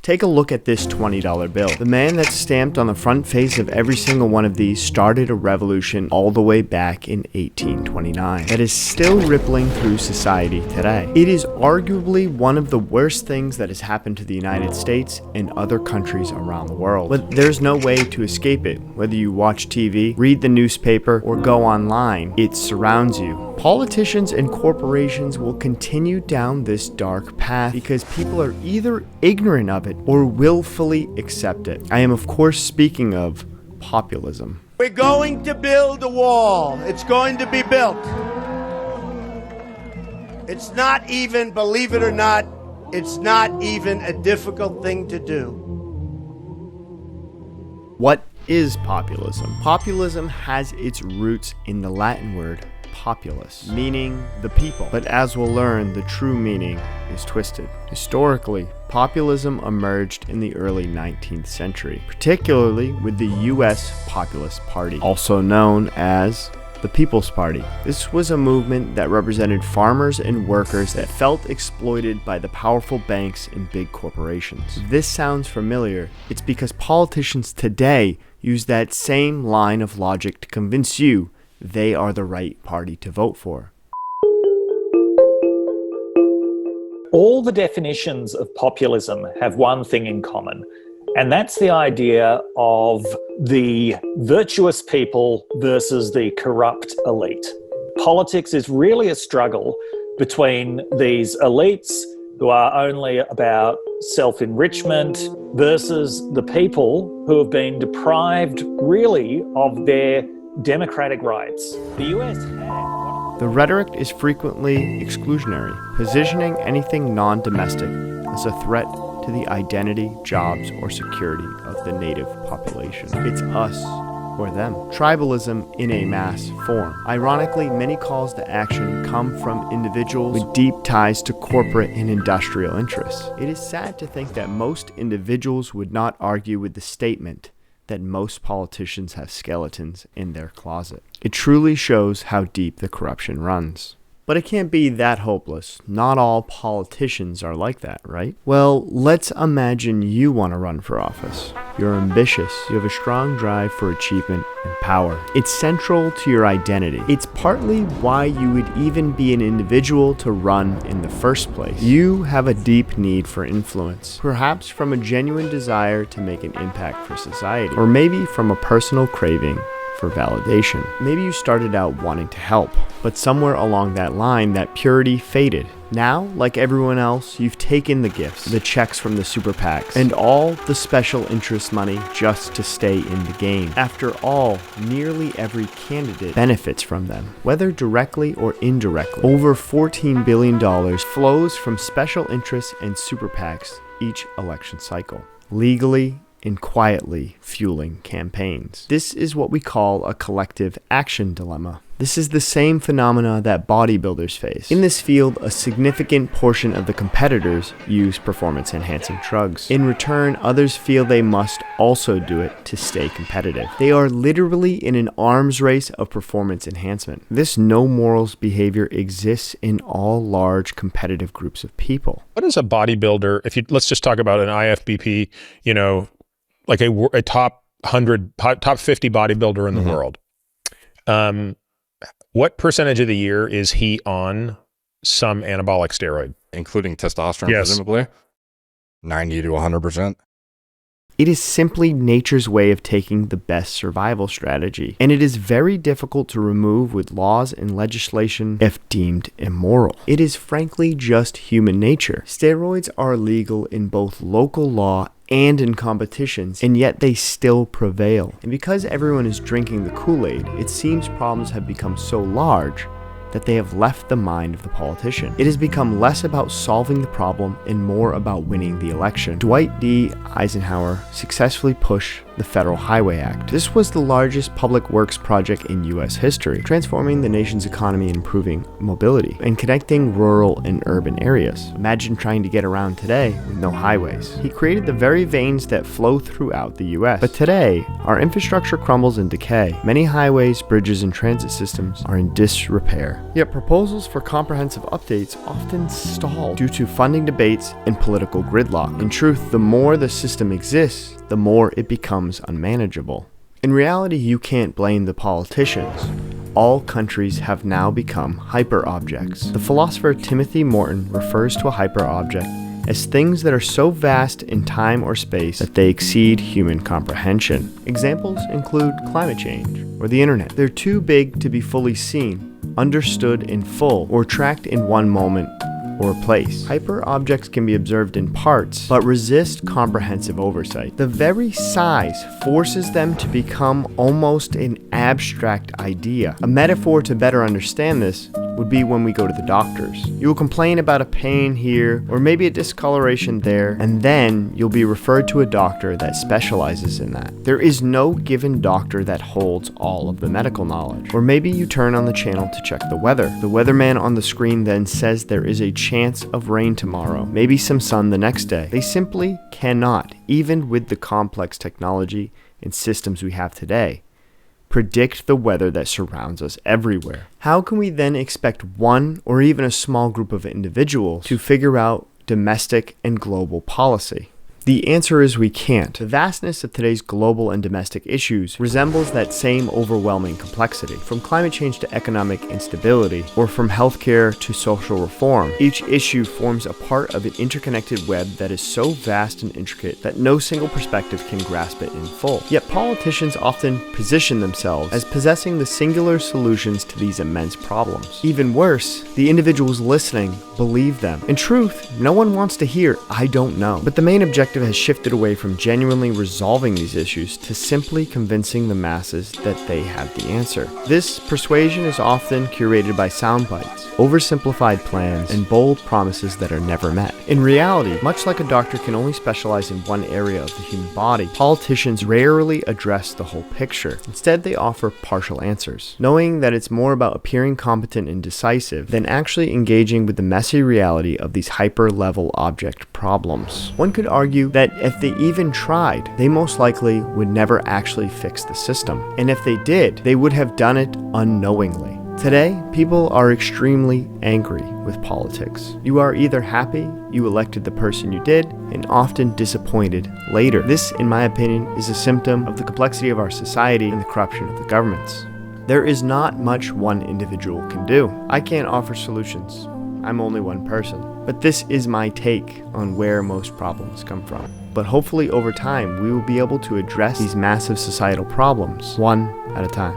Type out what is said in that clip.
Take a look at this $20 bill. The man that's stamped on the front face of every single one of these started a revolution all the way back in 1829 that is still rippling through society today. It is arguably one of the worst things that has happened to the United States and other countries around the world. But there's no way to escape it. Whether you watch TV, read the newspaper, or go online, it surrounds you. Politicians and corporations will continue down this dark path because people are either ignorant of it or willfully accept it. I am, of course, speaking of populism. We're going to build a wall. It's going to be built. It's not even, believe it or not, it's not even a difficult thing to do. What is populism? Populism has its roots in the Latin word populus, meaning the people. But as we'll learn, the true meaning is twisted. Historically, populism emerged in the early 19th century, particularly with the U.S. Populist Party, also known as the People's Party. This was a movement that represented farmers and workers that felt exploited by the powerful banks and big corporations. If this sounds familiar, it's because politicians today use that same line of logic to convince you they are the right party to vote for. All the definitions of populism have one thing in common, and that's the idea of the virtuous people versus the corrupt elite. Politics is really a struggle between these elites who are only about self-enrichment versus the people who have been deprived really of their democratic rights. The US had... The rhetoric is frequently exclusionary, positioning anything non-domestic as a threat to the identity, jobs, or security of the native population. It's us or them. Tribalism in a mass form. Ironically, many calls to action come from individuals with deep ties to corporate and industrial interests. It is sad to think that most individuals would not argue with the statement that most politicians have skeletons in their closet. It truly shows how deep the corruption runs. But it can't be that hopeless. Not all politicians are like that, right? Well, let's imagine you want to run for office. You're ambitious, you have a strong drive for achievement and power. It's central to your identity. It's partly why you would even be an individual to run in the first place. You have a deep need for influence, perhaps from a genuine desire to make an impact for society, or maybe from a personal craving for validation. Maybe you started out wanting to help, but somewhere along that line, that purity faded. Now, like everyone else, you've taken the gifts, the checks from the super PACs, and all the special interest money just to stay in the game. After all, nearly every candidate benefits from them, whether directly or indirectly. Over $14 billion flows from special interests and super PACs each election cycle, legally and quietly fueling campaigns. This is what we call a collective action dilemma. This is the same phenomena that bodybuilders face. In this field, a significant portion of the competitors use performance-enhancing drugs. In return, others feel they must also do it to stay competitive. They are literally in an arms race of performance enhancement. This no morals behavior exists in all large competitive groups of people. What is a bodybuilder, let's just talk about an IFBB, like a top 100, top 50 bodybuilder in the world. What percentage of the year is he on some anabolic steroid? Including testosterone, yes. Presumably? 90 to 100%. It is simply nature's way of taking the best survival strategy, and it is very difficult to remove with laws and legislation if deemed immoral. It is frankly just human nature. Steroids are legal in both local law and in competitions, and yet they still prevail. And because everyone is drinking the Kool-Aid, it seems problems have become so large that they have left the mind of the politician. It has become less about solving the problem and more about winning the election. Dwight D. Eisenhower successfully pushed the Federal Highway Act. This was the largest public works project in U.S. history, transforming the nation's economy and improving mobility, and connecting rural and urban areas. Imagine trying to get around today with no highways. He created the very veins that flow throughout the U.S. But today, our infrastructure crumbles and decay. Many highways, bridges, and transit systems are in disrepair. Yet proposals for comprehensive updates often stall due to funding debates and political gridlock. In truth, the more the system exists, the more it becomes unmanageable. In reality, you can't blame the politicians. All countries have now become hyperobjects. The philosopher Timothy Morton refers to a hyperobject as things that are so vast in time or space that they exceed human comprehension. Examples include climate change or the internet. They're too big to be fully seen, understood in full, or tracked in one moment or place. Hyperobjects can be observed in parts, but resist comprehensive oversight. The very size forces them to become almost an abstract idea. A metaphor to better understand this would be when we go to the doctors. You will complain about a pain here, or maybe a discoloration there, and then you'll be referred to a doctor that specializes in that. There is no given doctor that holds all of the medical knowledge. Or maybe you turn on the channel to check the weather. The weatherman on the screen then says there is a chance of rain tomorrow, maybe some sun the next day. They simply cannot, even with the complex technology and systems we have today, predict the weather that surrounds us everywhere. How can we then expect one or even a small group of individuals to figure out domestic and global policy? The answer is we can't. The vastness of today's global and domestic issues resembles that same overwhelming complexity. From climate change to economic instability, or from healthcare to social reform, each issue forms a part of an interconnected web that is so vast and intricate that no single perspective can grasp it in full. Yet politicians often position themselves as possessing the singular solutions to these immense problems. Even worse, the individuals listening believe them. In truth, no one wants to hear, "I don't know." But the main objective has shifted away from genuinely resolving these issues to simply convincing the masses that they have the answer. This persuasion is often curated by sound bites, oversimplified plans, and bold promises that are never met. In reality, much like a doctor can only specialize in one area of the human body, politicians rarely address the whole picture. Instead, they offer partial answers, knowing that it's more about appearing competent and decisive than actually engaging with the messy reality of these hyper-level object problems. One could argue that if they even tried, they most likely would never actually fix the system. And if they did, they would have done it unknowingly. Today, people are extremely angry with politics. You are either happy you elected the person you did, and often disappointed later. This, in my opinion, is a symptom of the complexity of our society and the corruption of the governments. There is not much one individual can do. I can't offer solutions. I'm only one person. But this is my take on where most problems come from. But hopefully over time, we will be able to address these massive societal problems one at a time.